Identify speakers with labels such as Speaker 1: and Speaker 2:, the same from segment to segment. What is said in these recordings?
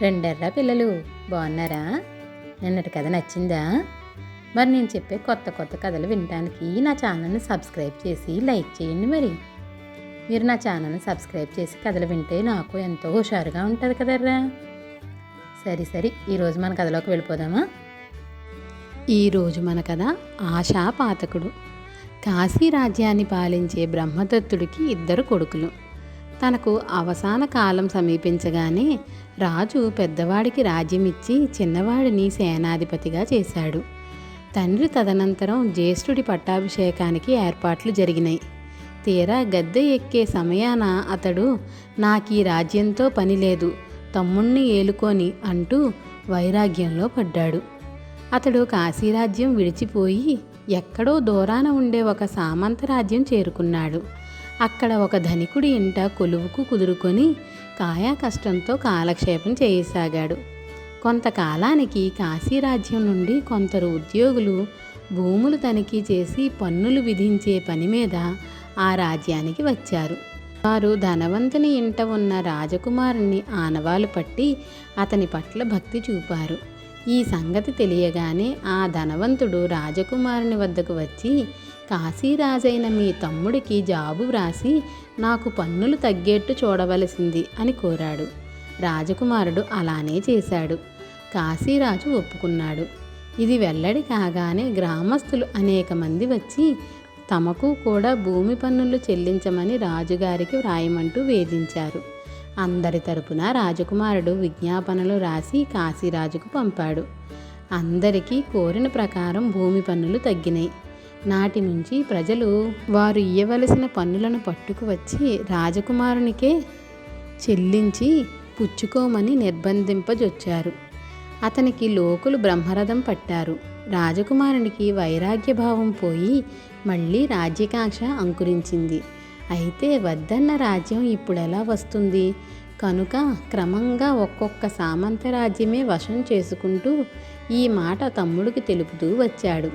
Speaker 1: రెండెర్రా పిల్లలు బాగున్నారా? నిన్నటి కథ నచ్చిందా? మరి నేను చెప్పే కొత్త కొత్త కథలు వినడానికి నా ఛానల్ని సబ్స్క్రైబ్ చేసి లైక్ చేయండి. మరి మీరు నా ఛానల్ని సబ్స్క్రైబ్ చేసి కథలు వింటే నాకు ఎంతో హుషారుగా ఉంటుంది కదర్రా. సరే ఈరోజు మన కథలోకి వెళ్ళిపోదామా? ఈరోజు మన కథ ఆశా పాతకుడు. కాశీ రాజ్యాన్ని పాలించే బ్రహ్మదత్తుడికి 2 కొడుకులు. తనకు అవసాన కాలం సమీపించగానే రాజు పెద్దవాడికి రాజ్యం ఇచ్చి చిన్నవాడిని సేనాధిపతిగా చేశాడు. తండ్రి తదనంతరం జ్యేష్ఠుడి పట్టాభిషేకానికి ఏర్పాట్లు జరిగినాయి. తీరా గద్దె ఎక్కే సమయాన అతడు నాకీ రాజ్యంతో పని లేదు, తమ్ముణ్ణి ఏలుకొని అంటూ వైరాగ్యంలో పడ్డాడు. అతడు కాశీరాజ్యం విడిచిపోయి ఎక్కడో దూరాన ఉండే ఒక సామంత రాజ్యం చేరుకున్నాడు. అక్కడ ఒక ధనికుడి ఇంట కొలువుకు కుదురుకొని కాయా కష్టంతో కాలక్షేపం చేయసాగాడు. కొంతకాలానికి కాశీరాజ్యం నుండి కొందరు ఉద్యోగులు భూములు తనిఖీ చేసి పన్నులు విధించే పని మీద ఆ రాజ్యానికి వచ్చారు. వారు ధనవంతుని ఇంట ఉన్న రాజకుమారుని ఆనవాలు పట్టి అతని పట్ల భక్తి చూపారు. ఈ సంగతి తెలియగానే ఆ ధనవంతుడు రాజకుమారుని వద్దకు వచ్చి, కాశీరాజైన మీ తమ్ముడికి జాబు వ్రాసి నాకు పన్నులు తగ్గేట్టు చూడవలసింది అని కోరాడు. రాజకుమారుడు అలానే చేశాడు. కాశీరాజు ఒప్పుకున్నాడు. ఇది వెల్లడి కాగానే గ్రామస్తులు అనేక మంది వచ్చి తమకు కూడా భూమి పన్నులు చెల్లించమని రాజుగారికి వ్రాయమంటూ వేధించారు. అందరి తరపున రాజకుమారుడు విజ్ఞాపనలు రాసి కాశీరాజుకు పంపాడు. అందరికీ కోరిన ప్రకారం భూమి పన్నులు తగ్గినాయి. నాటి నుంచి ప్రజలు వారు ఇయ్యవలసిన పన్నులను పట్టుకువచ్చి రాజకుమారునికే చెల్లించి పుచ్చుకోమని నిర్బంధింపజొచ్చారు. అతనికి లోకులు బ్రహ్మరథం పట్టారు. రాజకుమారునికి వైరాగ్యభావం పోయి మళ్ళీ రాజ్యకాంక్ష అంకురించింది. అయితే వద్దన్న రాజ్యం ఇప్పుడెలా వస్తుంది కనుక క్రమంగా ఒక్కొక్క సామంత రాజ్యమే వశం చేసుకుంటూ ఈ మాట తమ్ముడికి తెలుపుతూ వచ్చాడు.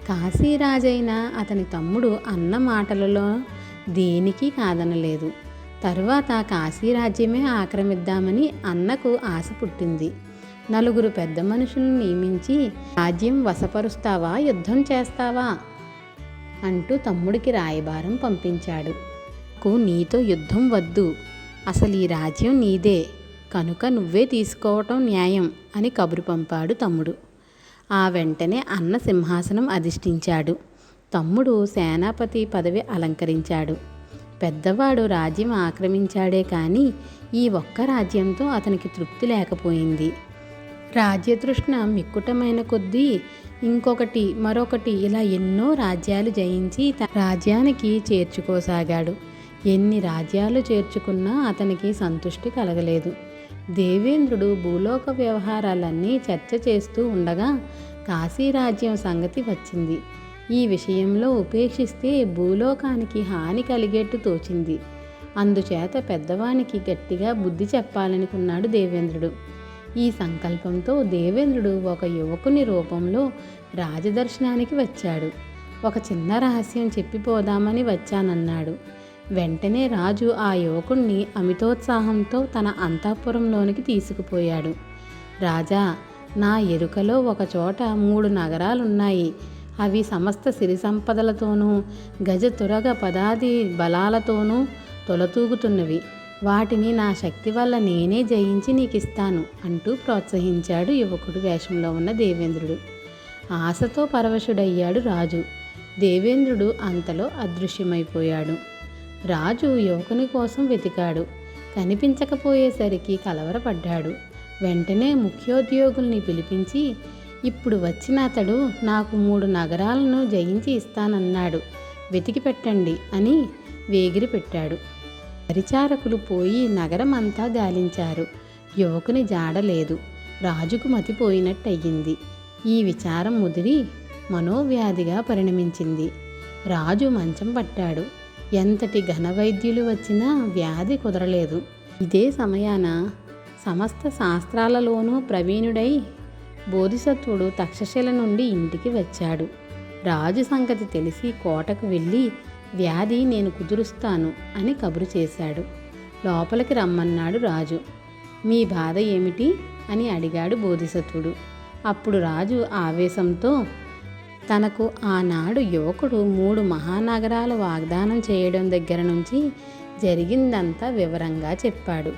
Speaker 1: కాశీరాజైన అతని తమ్ముడు అన్న మాటలలో దేనికి కాదనలేదు. తరువాత కాశీరాజ్యమే ఆక్రమిద్దామని అన్నకు ఆశ పుట్టింది. 4 పెద్ద మనుషులను నియమించి రాజ్యం వశపరుస్తావా, యుద్ధం చేస్తావా అంటూ తమ్ముడికి రాయబారం పంపించాడు. నీతో యుద్ధం వద్దు, అసలు ఈ రాజ్యం నీదే కనుక నువ్వే తీసుకోవటం న్యాయం అని కబురు పంపాడు తమ్ముడు. ఆ వెంటనే అన్న సింహాసనం అధిష్ఠించాడు. తమ్ముడు సేనాపతి పదవి అలంకరించాడు. పెద్దవాడు రాజ్యం ఆక్రమించాడే కానీ ఈ ఒక్క రాజ్యంతో అతనికి తృప్తి లేకపోయింది. రాజ్యతృష్ణ మిక్కుటమైన కొద్దీ ఇంకొకటి మరొకటి ఇలా ఎన్నో రాజ్యాలు జయించి రాజ్యానికి చేర్చుకోసాగాడు. ఎన్ని రాజ్యాలు చేర్చుకున్నా అతనికి సంతృష్టి కలగలేదు. దేవేంద్రుడు భూలోక వ్యవహారాలన్నీ చర్చ చేస్తూ ఉండగా కాశీరాజ్యం సంగతి వచ్చింది. ఈ విషయంలో ఉపేక్షిస్తే భూలోకానికి హాని కలిగేట్టు తోచింది. అందుచేత పెద్దవానికి గట్టిగా బుద్ధి చెప్పాలనుకున్నాడు దేవేంద్రుడు. ఈ సంకల్పంతో దేవేంద్రుడు ఒక యువకుని రూపంలో రాజదర్శనానికి వచ్చాడు. ఒక చిన్న రహస్యం చెప్పిపోదామని వచ్చానన్నాడు. వెంటనే రాజు ఆ యువకుణ్ణి అమితోత్సాహంతో తన అంతఃపురంలోనికి తీసుకుపోయాడు. రాజా, నా ఎరుకలో ఒక చోట 3 నగరాలున్నాయి. అవి సమస్త సిరి సంపదలతోనూ గజతురగ పదాది బలాలతోనూ తొలతూగుతున్నవి. వాటిని నా శక్తి వల్ల నేనే జయించి నీకిస్తాను అంటూ ప్రోత్సహించాడు యువకుడు వేషంలో ఉన్న దేవేంద్రుడు. ఆశతో పరవశుడయ్యాడు రాజు. దేవేంద్రుడు అంతలో అదృశ్యమైపోయాడు. రాజు యువకుని కోసం వెతికాడు. కనిపించకపోయేసరికి కలవరపడ్డాడు. వెంటనే ముఖ్యోద్యోగుల్ని పిలిపించి, ఇప్పుడు వచ్చిన అతడు నాకు 3 నగరాలను జయించి ఇస్తానన్నాడు, వెతికి పెట్టండి అని వేగిరి పెట్టాడు. పరిచారకులు పోయి నగరం అంతా గాలించారు. యువకుని జాడలేదు. రాజుకు మతిపోయినట్టయింది. ఈ విచారం ముదిరి మనోవ్యాధిగా పరిణమించింది. రాజు మంచం పట్టాడు. ఎంతటి ఘనవైద్యులు వచ్చినా వ్యాధి కుదరలేదు. ఇదే సమయాన సమస్త శాస్త్రాలలోనూ ప్రవీణుడై బోధిసత్వుడు తక్షశిల నుండి ఇంటికి వచ్చాడు. రాజు సంగతి తెలిసి కోటకు వెళ్ళి వ్యాధి నేను కుదురుస్తాను అని కబురు చేశాడు. లోపలికి రమ్మన్నాడు రాజు. మీ బాధ ఏమిటి అని అడిగాడు బోధిసత్వుడు. అప్పుడు రాజు ఆవేశంతో తనకు ఆనాడు యువకుడు 3 మహానగరాల వాగ్దానం చేయడం దగ్గర నుంచి జరిగిందంతా వివరంగా చెప్పాడు.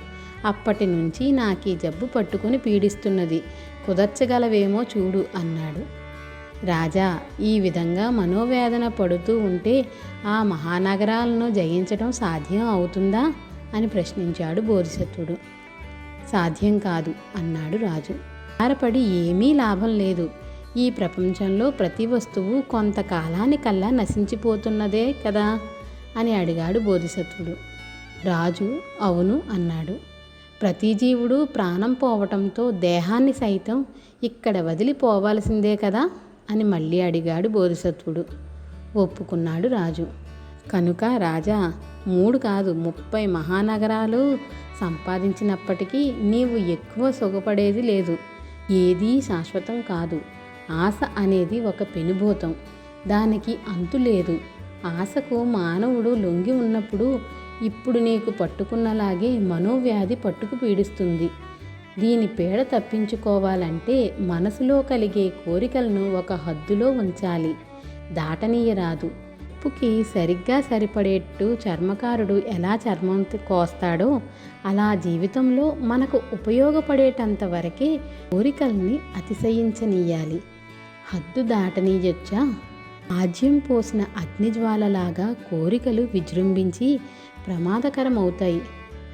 Speaker 1: అప్పటి నుంచి నాకీ జబ్బు పట్టుకుని పీడిస్తున్నది, కుదర్చగలవేమో చూడు అన్నాడు. రాజా, ఈ విధంగా మనోవేదన పడుతూ ఉంటే ఆ మహానగరాలను జయించడం సాధ్యం అవుతుందా అని ప్రశ్నించాడు బోధిసత్వుడు. సాధ్యం కాదు అన్నాడు రాజు. ఆరపడి ఏమీ లాభం లేదు. ఈ ప్రపంచంలో ప్రతి వస్తువు కొంతకాలానికల్లా నశించిపోతున్నదే కదా అని అడిగాడు బోధిసత్వుడు. రాజు అవును అన్నాడు. ప్రతి జీవుడు ప్రాణం పోవటంతో దేహాన్ని సైతం ఇక్కడ వదిలిపోవాల్సిందే కదా అని మళ్ళీ అడిగాడు బోధిసత్వుడు. ఒప్పుకున్నాడు రాజు. కనుక రాజా, 3 కాదు 30 మహానగరాలు సంపాదించినప్పటికీ నీవు ఎక్కువ సుఖపడేది లేదు. ఏదీ శాశ్వతం కాదు. ఆశ అనేది ఒక పెనుభూతం, దానికి అంతు లేదు. ఆశకు మానవుడు లొంగి ఉన్నప్పుడు ఇప్పుడు నీకు పట్టుకున్నలాగే మనోవ్యాధి పట్టుకు పీడిస్తుంది. దీని పీడ తప్పించుకోవాలంటే మనసులో కలిగే కోరికలను ఒక హద్దులో ఉంచాలి, దాటనీయరాదు. ఉప్పుకి సరిగ్గా సరిపడేట్టు చర్మకారుడు ఎలా చర్మం కోస్తాడో అలా జీవితంలో మనకు ఉపయోగపడేటంత వరకే కోరికల్ని అతిశయించనీయాలి. హద్దు దాటనీయొచ్చా? ఆజ్యం పోసిన అగ్నిజ్వాలలాగా కోరికలు విజృంభించి ప్రమాదకరమవుతాయి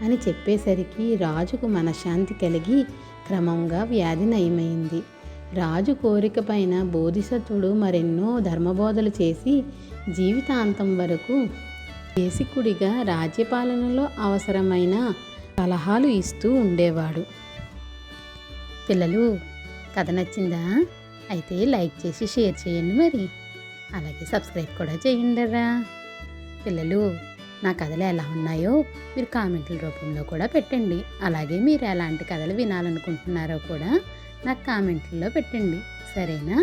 Speaker 1: అని చెప్పేసరికి రాజుకు మనశ్శాంతి కలిగి క్రమంగా వ్యాధి నయమైంది. రాజు కోరిక పైన బోధిసత్వుడు మరెన్నో ధర్మబోధలు చేసి జీవితాంతం వరకు దేశికుడిగా రాజ్యపాలనలో అవసరమైన సలహాలు ఇస్తూ ఉండేవాడు. పిల్లలు, కథ నచ్చిందా? అయితే లైక్ చేసి షేర్ చేయండి, మరి అలాగే సబ్స్క్రైబ్ కూడా చేయండిరా. పిల్లలు, నా కథలు ఎలా ఉన్నాయో మీరు కామెంట్ల రూపంలో కూడా పెట్టండి. అలాగే మీరు ఎలాంటి కథలు వినాలనుకుంటున్నారో కూడా నాకు కామెంట్లలో పెట్టండి, సరేనా?